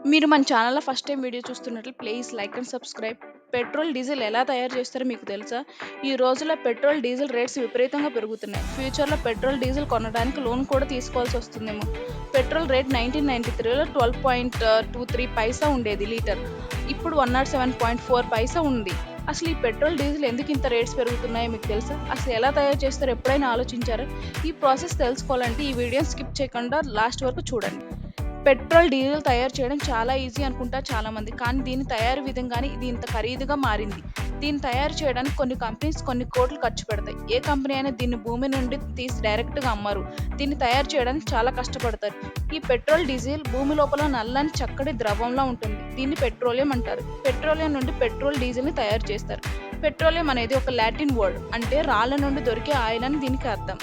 మీరు మన ఛానల్‌లో ఫస్ట్ టైమ్ వీడియో చూస్తున్నట్లు please like and subscribe. Petrol, diesel ఎలా తయారు చేస్తారో మీకు తెలుసా? ఈ రోజుల్లో పెట్రోల్, డీజిల్ రేట్స్ విపరీతంగా పెరుగుతున్నాయి. ఫ్యూచర్‌లో పెట్రోల్, డీజిల్ కొనడానికి లోన్ కూడా తీసుకోవాల్సొస్తుందేమో. పెట్రోల్ రేట్ 1993లో 12.23 పైసా ఉండేది లీటర్. ఇప్పుడు 107.4 పైసా ఉంది. అసలు ఈ పెట్రోల్, డీజిల్ ఎందుకు ఇంత రేట్స్ పెరుగుతున్నాయో మీకు తెలుసా? అసలు ఎలా తయారు చేస్తారో ఎప్పుడైనా ఆలోచించారా? ఈ ప్రాసెస్ తెలుసుకోవాలంటే ఈ వీడియోని స్కిప్ చేయకుండా లాస్ట్ వరకు చూడండి. పెట్రోల్, డీజిల్ తయారు చేయడం చాలా ఈజీ అనుకుంటారు చాలామంది. కానీ దీని తయారీ విధంగానే ఇది ఇంత ఖరీదుగా మారింది. దీన్ని తయారు చేయడానికి కొన్ని కంపెనీస్ కొన్ని కోట్లు ఖర్చు పెడతాయి. ఏ కంపెనీ అయినా దీన్ని భూమి నుండి తీసి డైరెక్ట్‌గా అమ్మరు. దీన్ని తయారు చేయడానికి చాలా కష్టపడతారు. ఈ పెట్రోల్, డీజిల్ భూమి లోపల నల్లని చక్కటి ద్రవంలా ఉంటుంది. దీన్ని పెట్రోలియం అంటారు. పెట్రోలియం నుండి పెట్రోల్, డీజిల్‌ని తయారు చేస్తారు. పెట్రోలియం అనేది ఒక లాటిన్ వర్డ్, అంటే రాళ్ళ నుండి దొరికే ఆయిల్ అని దీనికి అర్థం.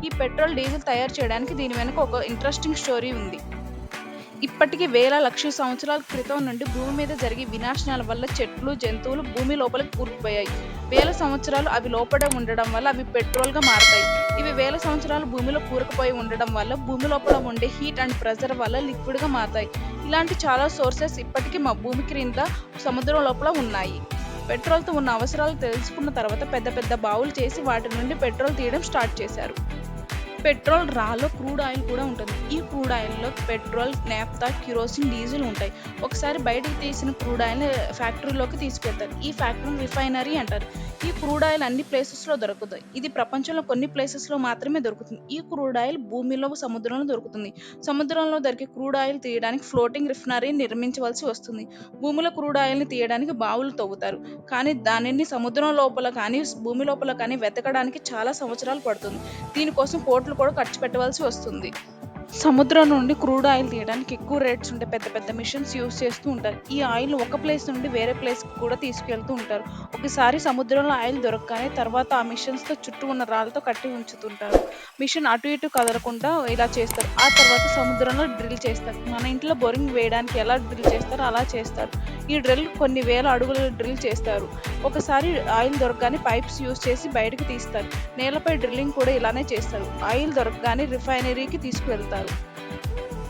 ఈ పెట్రోల్, డీజిల్ తయారు చేయడానికి దీని వెనుక ఒక ఇంట్రెస్టింగ్ స్టోరీ ఉంది. ఇప్పటికి వేల లక్షల సంవత్సరాల క్రితం నుండి భూమి మీద జరిగే వినాశనాల వల్ల చెట్లు, జంతువులు భూమి లోపలికి కూరుకుపోయాయి. వేల సంవత్సరాలు అవి లోపడే ఉండడం వల్ల అవి పెట్రోల్‌గా మారతాయి. ఇవి వేల సంవత్సరాలు భూమిలో కూరుకుపోయి ఉండడం వల్ల భూమి లోపల ఉండే హీట్ అండ్ ప్రెషర్ వల్ల లిక్విడ్‌గా మారతాయి. ఇలాంటి చాలా సోర్సెస్ ఇప్పటికీ మా భూమి క్రింద సముద్రం లోపల ఉన్నాయి. పెట్రోల్‌తో ఉన్న అవసరాలు తెలుసుకున్న తర్వాత పెద్ద పెద్ద బావులు చేసి వాటి నుండి పెట్రోల్ తీయడం స్టార్ట్ చేశారు. పెట్రోల్ రాలో క్రూడ్ ఆయిల్ కూడా ఉంటుంది. ఈ క్రూడ్ ఆయిల్‌లో పెట్రోల్, నాఫ్తా, కిరోసిన్, డీజిల్ ఉంటాయి. ఒకసారి బయటకు తీసిన క్రూడ్ ఆయిల్‌ని ఫ్యాక్టరీలోకి తీసుకెళ్తారు. ఈ ఫ్యాక్టరీని రిఫైనరీ అంటారు. ఈ క్రూడ్ ఆయిల్ అన్ని ప్లేసెస్‌లో దొరకదు. ఇది ప్రపంచంలో కొన్ని ప్లేసెస్‌లో మాత్రమే దొరుకుతుంది. ఈ క్రూడ్ ఆయిల్ భూమిలో, సముద్రంలో దొరుకుతుంది. సముద్రంలో దొరికే క్రూడ్ ఆయిల్ తీయడానికి ఫ్లోటింగ్ రిఫైనరీని నిర్మించవలసి వస్తుంది. భూమిలో క్రూడ్ ఆయిల్‌ని తీయడానికి బావులు తవ్వుతారు. కానీ దానిని సముద్రం లోపల కానీ, భూమి లోపల కానీ వెతకడానికి చాలా సంవత్సరాలు పడుతుంది. దీనికోసం కోట్లు కూడా ఖర్చు పెట్టవలసి వస్తుంది. సముద్రం నుండి క్రూడ్ ఆయిల్ తీయడానికి ఎక్కువ రేట్స్ ఉండే పెద్ద పెద్ద మిషన్స్ యూజ్ చేస్తూ ఉంటారు. ఈ ఆయిల్ ఒక ప్లేస్ నుండి వేరే ప్లేస్‌కి కూడా తీసుకెళ్తూ ఉంటారు. ఒకసారి సముద్రంలో ఆయిల్ దొరకగానే తర్వాత ఆ మిషన్స్‌తో చుట్టూ ఉన్న రాళ్ళతో కట్టి ఉంచుతుంటారు. మిషన్ అటు ఇటు కదలకుండా ఇలా చేస్తారు. ఆ తర్వాత సముద్రంలో డ్రిల్ చేస్తారు. మన ఇంట్లో బోరింగ్ వేయడానికి ఎలా డ్రిల్ చేస్తారో అలా చేస్తారు. ఈ డ్రిల్ కొన్ని వేల అడుగులు డ్రిల్ చేస్తారు. ఒకసారి ఆయిల్ దొరకగానే పైప్స్ యూజ్ చేసి బయటకు తీస్తారు. నేలపై డ్రిల్లింగ్ కూడా ఇలానే చేస్తారు. ఆయిల్ దొరకగానే రిఫైనరీకి తీసుకువెళ్తారు.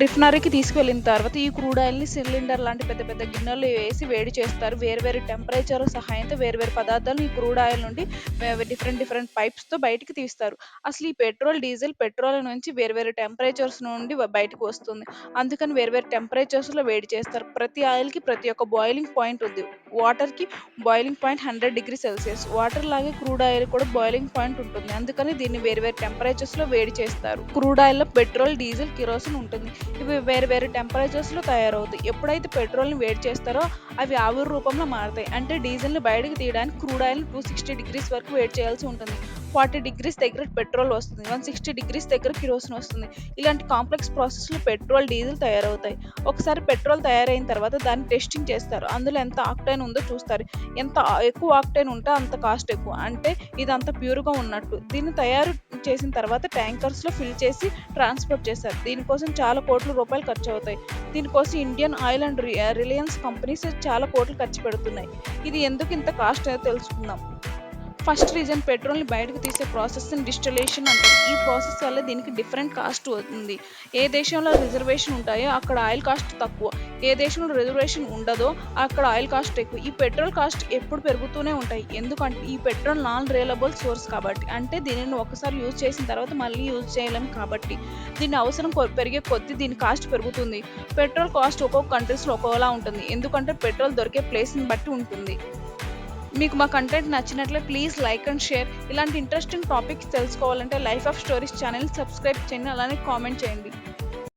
రిఫైనరీకి తీసుకువెళ్ళిన తర్వాత ఈ క్రూడ్ ఆయిల్‌ని సిలిండర్ లాంటి పెద్ద పెద్ద గిన్నెల్లో వేసి వేడి చేస్తారు. వేరు టెంపరేచర్ సహాయంతో వేరు పదార్థాలను ఈ క్రూడ్ ఆయిల్ నుండి డిఫరెంట్ పైప్స్‌తో బయటికి తీస్తారు. అసలు ఈ పెట్రోల్, డీజిల్ పెట్రోల్ నుంచి వేరు టెంపరేచర్స్ నుండి బయటకు వస్తుంది. అందుకని వేరు టెంపరేచర్స్‌లో వేడి చేస్తారు. ప్రతి ఆయిల్‌కి ప్రతి ఒక్క బాయిలింగ్ పాయింట్ ఉంది. వాటర్‌కి బాయిలింగ్ పాయింట్ 100°C. వాటర్ లాగే క్రూడ్ ఆయిల్ కూడా బాయిలింగ్ పాయింట్ ఉంటుంది. అందుకని దీన్ని వేరు టెంపరేచర్స్‌లో వేడి చేస్తారు. క్రూడ్ ఆయిల్‌లో పెట్రోల్, డీజిల్, కిరోసిన్ ఉంటుంది. ఇవి వేరు టెంపరేచర్స్‌లో తయారవుతాయి. ఎప్పుడైతే పెట్రోల్‌ని వేడి చేస్తారో అవి ఆవిరి రూపంలో మారతాయి. అంటే డీజిల్‌ని బయటకి తీయడానికి క్రూడ్ ఆయిల్‌ని 260° వరకు వేడి చేయాల్సి ఉంటుంది. 40° దగ్గర పెట్రోల్ వస్తుంది. 160° దగ్గర కిరోసిన్ వస్తుంది. ఇలాంటి కాంప్లెక్స్ ప్రాసెస్‌లో పెట్రోల్, డీజిల్ తయారవుతాయి. ఒకసారి పెట్రోల్ తయారైన తర్వాత దాన్ని టెస్టింగ్ చేస్తారు. అందులో ఎంత ఆక్టేన్ ఉందో చూస్తారు. ఎంత ఎక్కువ ఆక్టేన్ ఉంటే అంత కాస్ట్ ఎక్కువ. అంటే ఇదంతా ప్యూర్‌గా ఉన్నట్టు. దీన్ని తయారు చేసిన తర్వాత ట్యాంకర్స్‌లో ఫిల్ చేసి ట్రాన్స్‌పోర్ట్ చేస్తారు. దీనికోసం చాలా కోట్ల రూపాయలు ఖర్చవుతాయి. దీనికోసం Indian oil and Reliance companies చాలా కోట్లు ఖర్చు పెడుతున్నాయి. ఇది ఎందుకు ఇంత కాస్ట్ అనేది తెలుసుకుందాం. ఫస్ట్ రీజన్ పెట్రోల్‌ని బయటకు తీసే ప్రాసెస్‌ని డిస్టిలేషన్ అంటారు. ఈ ప్రాసెస్ వల్ల దీనికి డిఫరెంట్ కాస్ట్ అవుతుంది. ఏ దేశంలో రిజర్వేషన్ ఉంటాయో అక్కడ ఆయిల్ కాస్ట్ తక్కువ. ఏ దేశంలో రిజర్వేషన్ ఉండదో అక్కడ ఆయిల్ కాస్ట్ ఎక్కువ. ఈ పెట్రోల్ కాస్ట్ ఎప్పుడు పెరుగుతూనే ఉంటాయి. ఎందుకంటే ఈ పెట్రోల్ నాన్ రిలయబుల్ సోర్స్ కాబట్టి. అంటే దీనిని ఒకసారి యూజ్ చేసిన తర్వాత మళ్ళీ యూజ్ చేయలేం కాబట్టి. దీని అవసరం పెరిగే కొద్దీ దీని కాస్ట్ పెరుగుతుంది. పెట్రోల్ కాస్ట్ ఒక్కొక్క కంట్రీస్‌లో ఒక్కోలా ఉంటుంది. ఎందుకంటే పెట్రోల్ దొరికే ప్లేస్‌ని బట్టి ఉంటుంది. మీకు మా కంటెంట్ నచ్చినట్లయితే ప్లీజ్ లైక్ అండ్ షేర్. ఇలాంటి ఇంట్రెస్టింగ్ టాపిక్స్ తెలుసుకోవాలంటే లైఫ్ ఆఫ్ స్టోరీస్ ఛానల్‌ని సబ్స్క్రైబ్ చేయండి. అలానే కామెంట్ చేయండి.